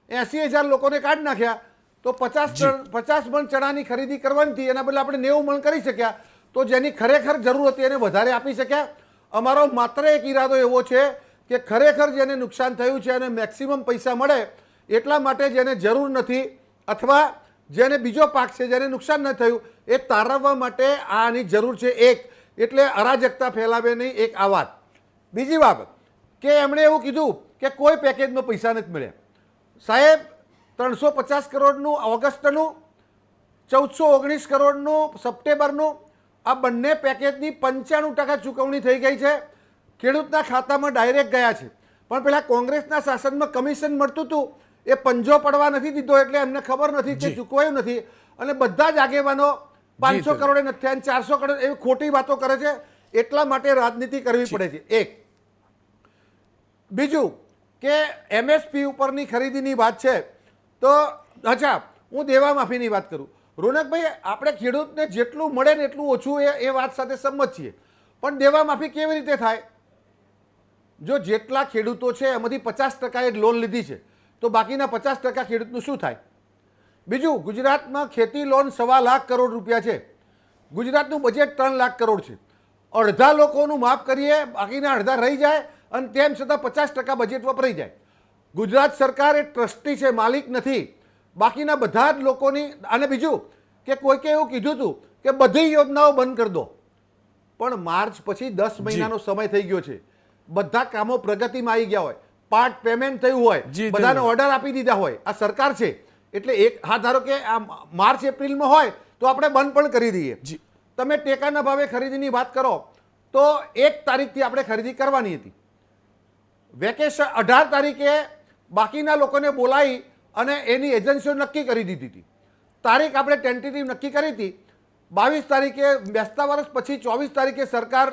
80,000 લોકોને કાઢી નાખ્યા, તો 50 મણ ચણાની ખરીદી કરવાની હતી, એના બદલે આપણે 90 મણ કરી શક્યા. તો જેની ખરેખર જરૂર હતી એને વધારે આપી શક્યા. અમારો માત્ર એક ઈરાદો એવો છે કે ખરેખર જેને નુકસાન થયું છે એને મેક્સિમમ પૈસા મળે. એટલા માટે જેને જરૂર નથી અથવા જેને બીજો પાક છે જેને નુકસાન ન થયું એ તારવવા માટે આની જરૂર છે. એક એટલે અરાજકતા ફેલાવે નહીં, એક આ વાત. બીજી બાબત કે એમણે એવું કીધું કે કોઈ પેકેજમાં પૈસા નથી મળ્યા. સાહેબ, 350 કરોડનું ઓગસ્ટનું, 1419 કરોડનું સપ્ટેમ્બરનું, આ બંને પેકેજની 95% ચૂકવણી થઈ ગઈ છે, ખેડૂતના ખાતામાં ડાયરેક્ટ ગયા છે. પણ પેલા કોંગ્રેસના શાસનમાં કમિશન મળતું હતું એ પંજો પડવા નથી દીધો, એટલે એમને ખબર નથી કે ચૂકવાયું નથી. અને બધા જ આગેવાનો 500 કરોડે નથી થયા, 400 કરોડ એવી ખોટી વાતો કરે છે. એટલા માટે રાજનીતિ કરવી પડે છે. એક બીજું કે MSP ઉપરની ખરીદીની વાત છે, તો અચ્છા હું દેવા માફીની વાત કરું. રોનકભાઈ, આપણે ખેડૂતને જેટલું મળે ને એટલું ઓછું એ વાત સાથે સંમત છીએ, પણ દેવા માફી કેવી રીતે થાય? જો જેટલા ખેડૂતો છે એમાંથી 50% એ લોન લીધી છે, તો બાકીના 50% ખેડૂતનું શું થાય? બીજું, ગુજરાતમાં ખેતી લોન 1.25 લાખ કરોડ રૂપિયા છે. ગુજરાતનું બજેટ 3 લાખ કરોડ છે. અડધા લોકોનું માફ કરીએ, બાકીના અડધા રહી જાય, અને તેમ છતાં 50% બજેટ વપરાઈ જાય. ગુજરાત સરકાર એ ટ્રસ્ટી છે, માલિક નથી. બાકીના બધા જ લોકોની. અને બીજું કે કોઈકે એવું કીધું હતું કે બધી યોજનાઓ બંધ કરી દો, પણ માર્ચ પછી 10 મહિનાનો સમય થઈ ગયો છે. બધા કામો પ્રગતિમાં આવી ગયા હોય, પાર્ટ પેમેન્ટ થયું હોય, બધાને ઓર્ડર આપી દીધા હોય, આ સરકાર છે. એટલે એક હા ધારો કે આ માર્ચ એપ્રિલમાં હોય તો આપણે બંધ પણ કરી દઈએ. તમે ટેકાના ભાવે ખરીદીની વાત કરો તો 1 તારીખથી આપણે ખરીદી કરવાની હતી. વેકેશન 18 તારીખે બાકીના લોકોને બોલાવી અને એની એજન્સીઓ નક્કી કરી દીધી હતી. તારીખ આપણે ટેન્ટેટિવ નક્કી કરી હતી. 22 તારીખે બેસતા વર્ષ પછી 24 તારીખે સરકાર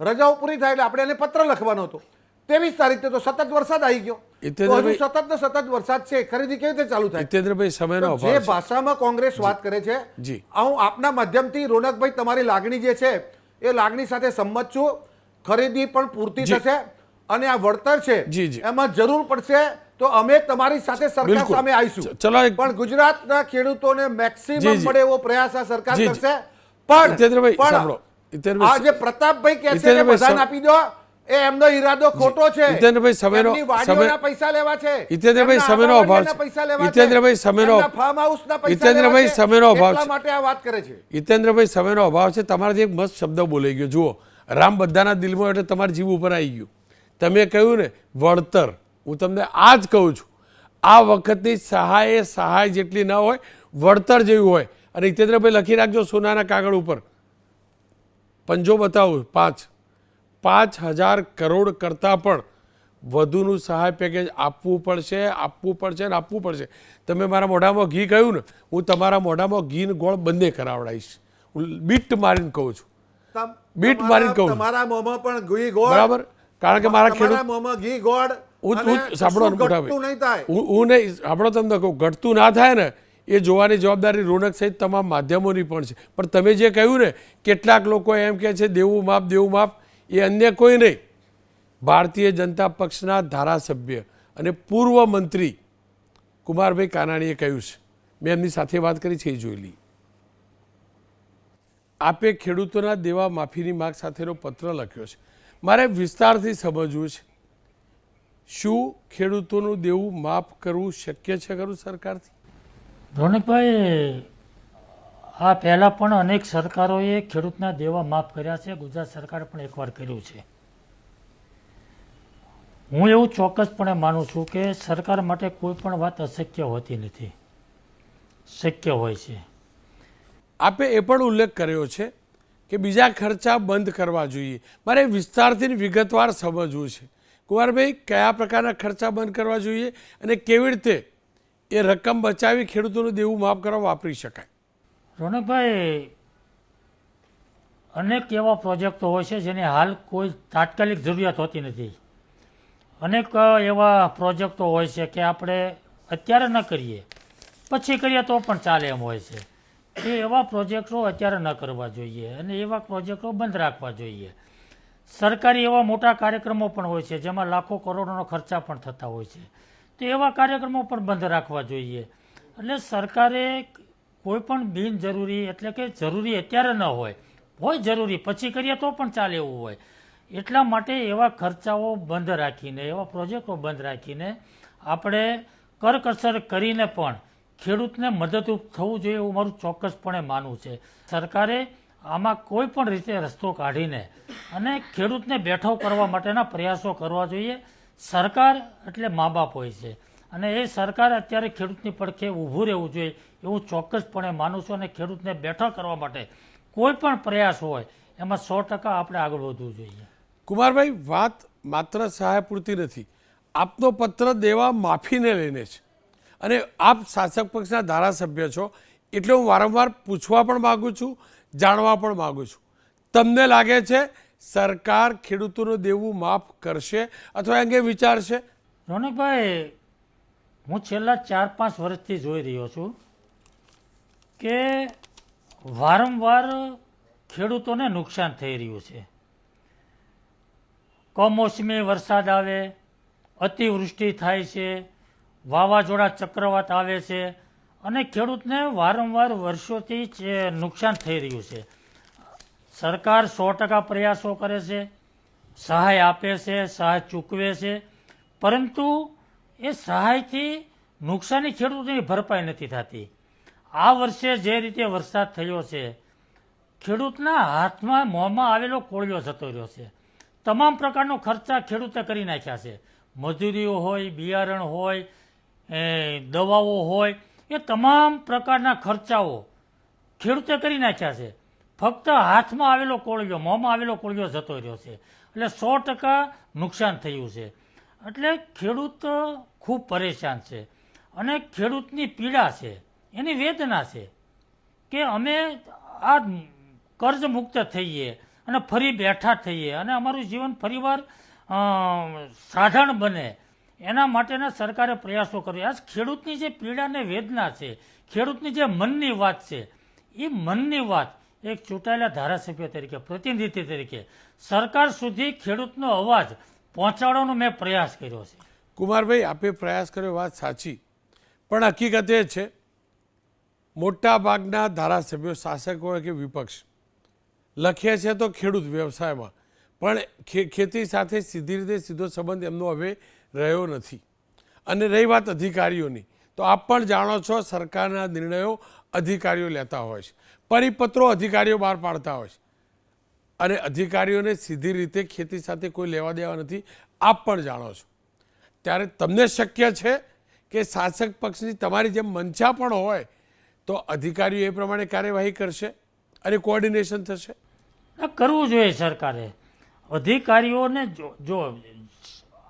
રજાઓ પૂરી થાય એટલે આપણે એને પત્ર લખવાનો હતો. 23 તારીખે તો સતત વરસાદ આવી ગયો. સતત વરસાદ છે, ખરીદી કેવી રીતે ચાલુ થાય? હિતેન્દ્રભાઈ, સમયનો અભાવ જે ભાષામાં કોંગ્રેસ વાત કરે છે, હું આપના માધ્યમથી રોનકભાઈ તમારી લાગણી જે છે એ લાગણી સાથે સંમત છું. ખરીદી પણ પૂરતી થશે અને આ વળતર છે એમાં જરૂર પડશે તો અમે તમારી સાથે સરકાર સામે આવીશું. પણ ગુજરાતના ખેડૂતોને મેક્સિમમ મળે એવો પ્રયાસ આ સરકાર કરશે. પણ આ જે પ્રતાપભાઈ કહે છે કે બધાને આપી દો, એ એમનો ઈરાદો ખોટો છે. હિતેન્દ્રભાઈ, વાડીઓના પૈસા લેવા છે. હિતેન્દ્રભાઈ, સમયનો અભાવ છે. હિતેન્દ્રભાઈ, સમયનો ફાર્મ હાઉસના પૈસા હિતેન્દ્રભાઈ, સમયનો અભાવ એટલા છે. માટે આ વાત કરે છે. હિતેન્દ્રભાઈ, સમયનો અભાવ છે. તમારાથી એક મસ્ત શબ્દ બોલાઈ ગયો. જુઓ, રામ બધાના દિલમાં એટલે તમારા જીવ ઉપર આવી ગયું. તમે કહ્યું ને વળતર, હું તમને આ જ કહું છું, આ વખતની સહાય જેટલી ન હોય, વળતર જેવી હોય. અને હિતેન્દ્રભાઈ લખી રાખજો સોનાના કાગળ ઉપર, પંજો બતાવું, 5,000 કરોડ કરતાં પણ વધુનું સહાય પેકેજ આપવું પડશે. તમે મારા મોઢામાં ઘી કહ્યું ને, હું તમારા મોઢામાં ઘી ને ગોળ બંને કરાવડાવીશ. હું બીટ મારીને કહું છું, બીટ મારીને કહું છું. તમારા મોંમાં પણ ઘી ગોળ, બરાબર? કારણ કે મારા ખેડૂત મોંમાં ઘી ગોળ સાંભળો મોટાભાઈ, હું નહીં સાંભળો, તમને કહું ઘટતું ના થાય ને એ જોવાની જવાબદારી રોનક સહિત તમામ માધ્યમોની પણ છે. પણ તમે જે કહ્યું ને, કેટલાક લોકો એમ કહે છે દેવું માફ, એ અન્ય કોઈ નહીં, ભારતીય જનતા પક્ષના ધારાસભ્ય અને પૂર્વ મંત્રી કુમારભાઈ કાનાણીએ કહ્યું છે. મેં એમની સાથે વાત કરી છે, એ જોઈ લઈએ. આપે ખેડૂતોના દેવા માફીની માગ સાથેનો પત્ર લખ્યો છે. મારે વિસ્તારથી સમજવું છે, શું ખેડૂતોનું દેવું માફ કરવું શક્ય છે ખરું સરકારથી? રોનકભાઈ, આ પહેલાં પણ અનેક સરકારોએ ખેડૂતના દેવા માફ કર્યા છે. ગુજરાત સરકારે પણ એકવાર કર્યું છે. હું એવું ચોક્કસપણે માનું છું કે સરકાર માટે કોઈ પણ વાત અશક્ય હોતી નથી, શક્ય હોય છે. આપે એ પણ ઉલ્લેખ કર્યો છે કે બીજા ખર્ચા બંધ કરવા જોઈએ. મારે વિસ્તારથી વિગતવાર સમજવું છે. કુંવરભાઈ, કયા પ્રકારના ખર્ચા બંધ કરવા જોઈએ અને કેવી રીતે એ રકમ બચાવી ખેડૂતોનું દેવું માફ કરવા વાપરી શકાય? રોનકભાઈ, અનેક એવા પ્રોજેક્ટો હોય છે જેની હાલ કોઈ તાત્કાલિક જરૂરિયાત હોતી નથી. અનેક એવા પ્રોજેક્ટો હોય છે કે આપણે અત્યારે ન કરીએ, પછી કરીએ તો પણ ચાલે એમ હોય છે. એ એવા પ્રોજેક્ટો અત્યારે ન કરવા જોઈએ અને એવા પ્રોજેક્ટો બંધ રાખવા જોઈએ. સરકારી એવા મોટા કાર્યક્રમો પણ હોય છે જેમાં લાખો કરોડોનો ખર્ચા પણ થતા હોય છે, તો એવા કાર્યક્રમો પણ બંધ રાખવા જોઈએ. એટલે સરકારે કોઈ પણ બિનજરૂરી, એટલે કે જરૂરી અત્યારે ન હોય જરૂરી પછી કરીએ તો પણ ચાલે એવું હોય, એટલા માટે એવા ખર્ચાઓ બંધ રાખીને, એવા પ્રોજેક્ટો બંધ રાખીને આપણે કરકસર કરીને પણ ખેડૂતને મદદરૂપ થવું જોઈએ એવું મારું ચોક્કસપણે માનવું છે. સરકારે આમાં કોઈ પણ રીતે રસ્તો કાઢીને અને ખેડૂતને બેઠો કરવા માટેના પ્રયાસો કરવા જોઈએ. સરકાર એટલે મા બાપ હોય છે અને એ સરકાર અત્યારે ખેડૂતની પડખે ઊભું રહેવું જોઈએ એવું ચોક્કસપણે માનું છું. અને ખેડૂતને બેઠો કરવા માટે કોઈ પણ પ્રયાસ હોય એમાં 100% આપણે આગળ વધવું જોઈએ. કુમારભાઈ, વાત માત્ર સહાય પૂરતી નથી. આપનો પત્ર દેવા માફીને લઈને છે અને આપ શાસક પક્ષના ધારાસભ્ય છો, એટલે હું વારંવાર પૂછવા પણ માગું છું, જાણવા પણ માગું છું. તમને લાગે છે સરકાર ખેડૂતોનું દેવું માફ કરશે અથવા અંગે વિચારશે? રોનકભાઈ, હું છેલ્લા 4-5 વર્ષથી જોઈ રહ્યો છું કે વારંવાર ખેડૂતોને નુકસાન થઈ રહ્યું છે. કમોસમી વરસાદ આવે, અતિવૃષ્ટિ થાય છે, વાવાઝોડા ચક્રવાત આવે છે અને ખેડૂતને વારંવાર વર્ષોથી નુકસાન થઈ રહ્યું છે. સરકાર 100% પ્રયાસો કરે છે, સહાય આપે છે, સહાય ચૂકવે છે, પરંતુ એ સહાયથી નુકસાની ખેડૂતોની ભરપાઈ નથી થતી. આ વર્ષે જે રીતે વરસાદ થયો છે, ખેડૂતના હાથમાં મોંમાં આવેલો કોળિયો જતો રહ્યો છે. તમામ પ્રકારનો ખર્ચા ખેડૂતે કરી નાખ્યા છે. મજૂરીઓ હોય, બિયારણ હોય, દવાઓ હોય, એ તમામ પ્રકારના ખર્ચાઓ ખેડૂતે કરી નાખ્યા છે. ફક્ત હાથમાં આવેલો કોળિયો, મોંમાં આવેલો કોળિયો જતો રહ્યો છે. એટલે 100% નુકસાન થયું છે. એટલે ખેડૂત ખૂબ પરેશાન છે અને ખેડૂતની પીડા છે, એની વેદના છે કે અમે આ કર્જ મુક્ત થઈએ અને ફરી બેઠા થઈએ અને અમારું જીવન ફરીવાર સાધારણ બને, એના માટેના સરકારે પ્રયાસો કર્યા. આજ ખેડૂતની જે પીડા અને વેદના છે, ખેડૂતની જે મનની વાત છે, એ મનની વાત એક ચૂંટાયેલા ધારાસભ્ય તરીકે, પ્રતિનિધિ તરીકે સરકાર સુધી ખેડૂતનો અવાજ પહોંચાડવાનો મેં પ્રયાસ કર્યો છે. કુમારભાઈ, આપે પ્રયાસ કર્યો, વાત સાચી, પણ હકીકત એ છે મોટા ભાગના ધારાસભ્યો, શાસક હોય કે વિપક્ષ, લખે છે તો ખેડૂત વ્યવસાયમાં, પણ ખેતી સાથે સીધી રીતે સીધો સંબંધ એમનો હવે રહ્યો નથી. અને રહી વાત અધિકારીઓની, તો આપ પણ જાણો છો સરકારના નિર્ણયો અધિકારીઓ લેતા હોય છે, પરિપત્રો અધિકારીઓ બહાર પાડતા હોય છે અને અધિકારીઓને સીધી રીતે ખેતી સાથે કોઈ લેવા દેવા નથી, આપ પણ જાણો છો. ત્યારે તમને શક્ય છે કે શાસક પક્ષની તમારી જેમ મંશા પણ હોય તો અધિકારીઓ એ પ્રમાણે કાર્યવાહી કરશે અને કોઓર્ડિનેશન થશે? કરવું જોઈએ સરકારે. અધિકારીઓને જો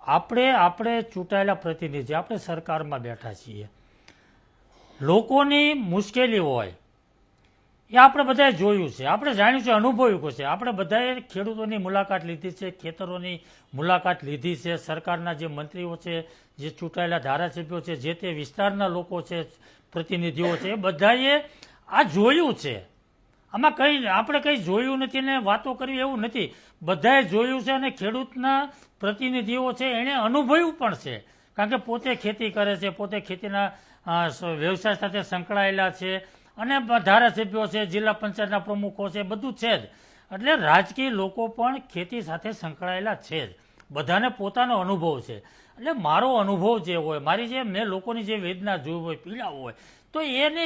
આપણે ચૂંટાયેલા પ્રતિનિધિ, આપણે સરકારમાં બેઠા છીએ, લોકોની મુશ્કેલી હોય એ આપણે બધાએ જોયું છે, આપણે જાણ્યું છે, અનુભવ્યું છે. આપણે બધાએ ખેડૂતોની મુલાકાત લીધી છે, ખેતરોની મુલાકાત લીધી છે. સરકારના જે મંત્રીઓ છે, જે ચૂંટાયેલા ધારાસભ્યો છે, જે તે વિસ્તારના લોકો છે, પ્રતિનિધિઓ છે, એ બધાએ આ જોયું છે. આમાં આપણે કંઈ જોયું નથી ને વાતો કરવી એવું નથી. બધાએ જોયું છે અને ખેડૂતના પ્રતિનિધિઓ છે એણે અનુભવ્યું પણ છે, કારણ કે પોતે ખેતી કરે છે, પોતે ખેતીના વ્યવસાય સાથે સંકળાયેલા છે અને ધારાસભ્યો છે, જિલ્લા પંચાયતના પ્રમુખો છે, બધું છે જ. એટલે રાજકીય લોકો પણ ખેતી સાથે સંકળાયેલા છે જ. બધાને પોતાનો અનુભવ છે. એટલે મારો અનુભવ જે હોય, મારી જે મેં લોકોની જે વેદના જોઈ હોય, પીડા હોય, તો એને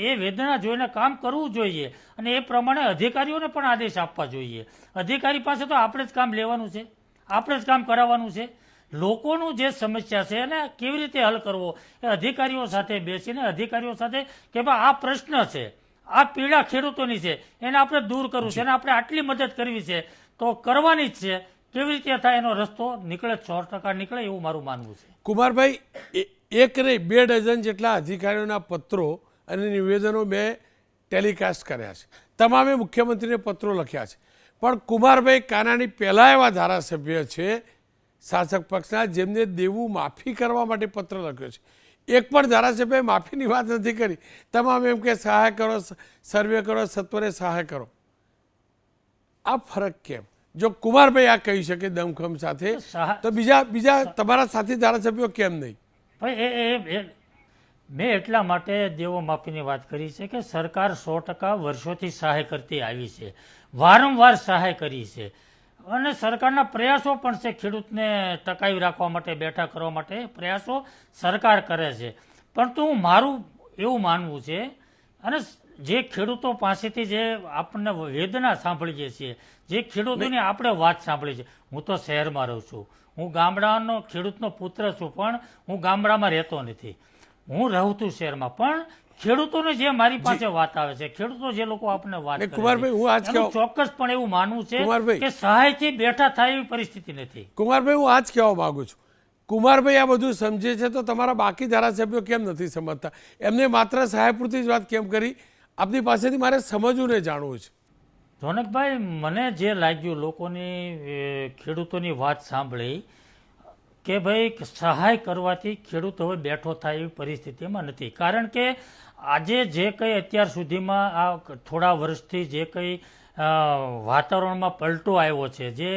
એ વેદના જોઈને કામ કરવું જોઈએ અને એ પ્રમાણે અધિકારીઓને પણ આદેશ આપવા જોઈએ. અધિકારી પાસે તો આપણે જ કામ લેવાનું છે, આપણે જ કામ કરાવવાનું છે. લોકોનું જે સમસ્યા છે એને કેવી રીતે હલ કરવો એ અધિકારીઓ સાથે બેસીને અધિકારીઓ સાથે કે ભાઈ આ પ્રશ્ન છે, આ પીડા ખેડૂતોની છે, એને આપણે દૂર કરવું છે, એને આપણે આટલી મદદ કરવી છે તો કરવાની જ છે. કેવી રીતે થાય એનો રસ્તો નીકળે, 100% નીકળે એવું મારું માનવું છે. કુમારભાઈ, એક નહીં 2 ડઝન જેટલા અધિકારીઓના પત્રો અને નિવેદનો મેં ટેલિકાસ્ટ કર્યા છે. તમામે મુખ્યમંત્રીને પત્રો લખ્યા છે. પણ કુમારભાઈ કાનાણી પહેલાં એવા ધારાસભ્ય છે શાસક પક્ષના જેમને દેવું માફી કરવા માટે પત્ર લખ્યો છે. એક પણ ધારાસભ્યએ માફીની વાત નથી કરી. તમામ એમ કે સહાય કરો, સર્વે કરો, સત્વરે સહાય કરો. આ ફરક કેમ? જો કુમારભાઈ આ કહી શકે દમખમ સાથે, તો બીજા તમારા સાથી ધારાસભ્યો કેમ નહીં? ભાઈ મેં એટલા માટે દેવો માફીની વાત કરી છે કે સરકાર 100% વર્ષોથી સહાય કરતી આવી છે, વારંવાર સહાય કરી છે અને સરકારના પ્રયાસો પણ છે ખેડૂતને ટકાવી રાખવા માટે, બેઠા કરવા માટે પ્રયાસો સરકાર કરે છે. પરંતુ મારું એવું માનવું છે અને જે ખેડૂતો પાસેથી જે આપણને વેદના સાંભળીએ છીએ, જે ખેડૂતોની આપણે વાત સાંભળી છે, હું તો શહેરમાં રહું છું, હું ગામડાનો ખેડૂતનો પુત્ર છું, પણ હું ગામડામાં રહેતો નથી, હું રહું છું શહેરમાં. પણ ખેડૂતોને જે મારી પાસે વાત આવે છે, ખેડૂતો જે લોકો આપણને વાત કરે છે, ચોક્કસપણે એવું માનવું છે કે સહાયથી બેઠા થાય એવી પરિસ્થિતિ નથી. કુમારભાઈ, હું આ જ કહેવા માંગુ છું. કુમારભાઈ આ બધું સમજે છે તો તમારા બાકી ધારાસભ્યો કેમ નથી સમજતા? એમને માત્ર સહાય પૂરતી જ વાત કેમ કરી? આપની પાસેથી મારે સમજવું ને જાણવું છે. રોનકભાઈ, મને જે લાગ્યું લોકોની, ખેડૂતોની વાત સાંભળી કે ભાઈ સહાય કરવાથી ખેડૂત હવે બેઠો થાય એવી પરિસ્થિતિમાં નથી. કારણ કે આજે જે કંઈ અત્યાર સુધીમાં આ થોડા વર્ષથી જે કંઈ વાતાવરણમાં પલટો આવ્યો છે, જે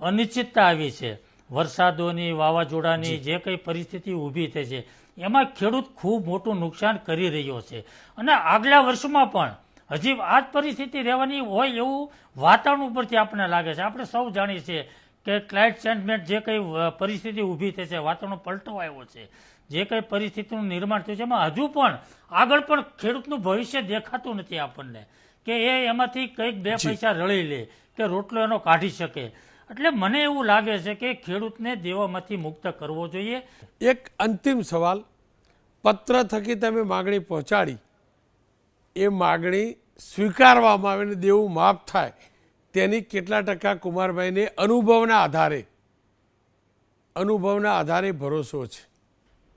અનિશ્ચિતતા આવી છે, વરસાદોની, વાવાઝોડાની જે કંઈ પરિસ્થિતિ ઊભી થઈ છે, એમાં ખેડૂત ખૂબ મોટું નુકસાન કરી રહ્યો છે. અને આગલા વર્ષમાં પણ હજી આ જ પરિસ્થિતિ રહેવાની હોય એવું વાતાવરણ ઉપરથી આપણને લાગે છે. આપણે સૌ જાણીએ છીએ કે ક્લાઇમેટ ચેન્જમેન્ટ જે કંઈ પરિસ્થિતિ ઊભી થઈ છે, વાતાવરણ પલટો આવ્યો છે, જે કંઈ પરિસ્થિતિનું નિર્માણ થયું છે, એમાં હજુ પણ આગળ પણ ખેડૂતનું ભવિષ્ય દેખાતું નથી આપણને કે એમાંથી કંઈક 2 પૈસા રળી લે કે રોટલો એનો કાઢી શકે. એટલે મને એવું લાગે છે કે ખેડૂતને દેવામાંથી મુક્ત કરવો જોઈએ. એક અંતિમ સવાલ, પત્ર થકી તમે માગણી પહોંચાડી, એ માગણી સ્વીકારવામાં આવે ને દેવું માફ થાય, તેની કેટલા ટકા કુમારભાઈને અનુભવના આધારે ભરોસો છે?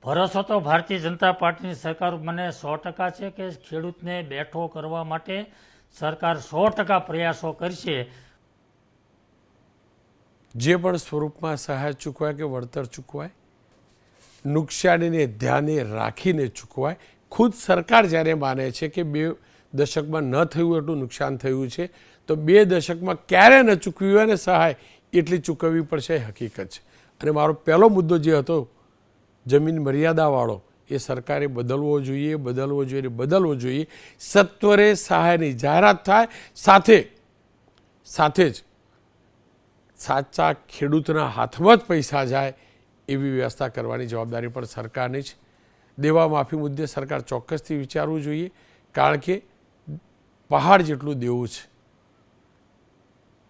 ભરોસો તો ભારતીય જનતા પાર્ટીની સરકાર મને 100% છે કે ખેડૂતને બેઠો કરવા માટે સરકાર 100% પ્રયાસો કરશે. જે પણ સ્વરૂપમાં સહાય ચૂકવાય કે વળતર ચૂકવાય, નુકસાનીને ધ્યાને રાખીને ચૂકવાય. ખુદ સરકાર જ્યારે માને છે કે 2 દશકમાં ન થયું એટલું નુકસાન થયું છે, તો 2 દશકમાં ક્યારે ન ચૂકવી હોય ને સહાય એટલી ચૂકવવી પડશે, એ હકીકત છે. અને મારો પહેલો મુદ્દો જે હતો જમીન મર્યાદાવાળો, એ સરકારે બદલવો જોઈએ. સત્વરે સહાયની જાહેરાત થાય, સાથે જ સાચા ખેડૂતના હાથમાં જ પૈસા જાય એવી વ્યવસ્થા કરવાની જવાબદારી પણ સરકારની છે. દેવા માફી મુદ્દે સરકાર ચોક્કસથી વિચારવું જોઈએ, કારણ કે પહાડ જેટલું દેવું છે.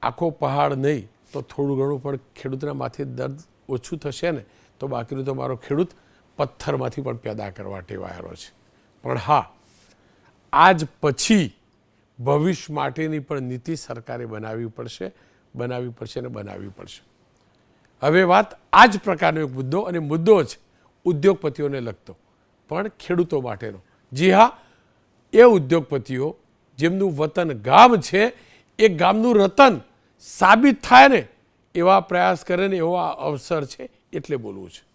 આખો પહાડ નહીં તો થોડું ઘણું પણ ખેડૂતના માથે દર્દ ઓછું થશે ને, તો બાકીનું તો મારો ખેડૂત પથ્થરમાંથી પણ પેદા કરવા ટેવાયેલો છે. પણ હા, આજ પછી ભવિષ્ય માટેની પણ નીતિ સરકારે બનાવવી પડશે. હવે વાત આ જ પ્રકારનો એક મુદ્દો, અને મુદ્દો છે ઉદ્યોગપતિઓને લગતો પણ ખેડૂતો માટેનો. જી હા, એ ઉદ્યોગપતિઓ જેમનું વતન ગામ છે, એ ગામનું રતન સાબિત થાય ને એવા પ્રયાસ કરે ને એવો અવસર છે, એટલે બોલવું છે.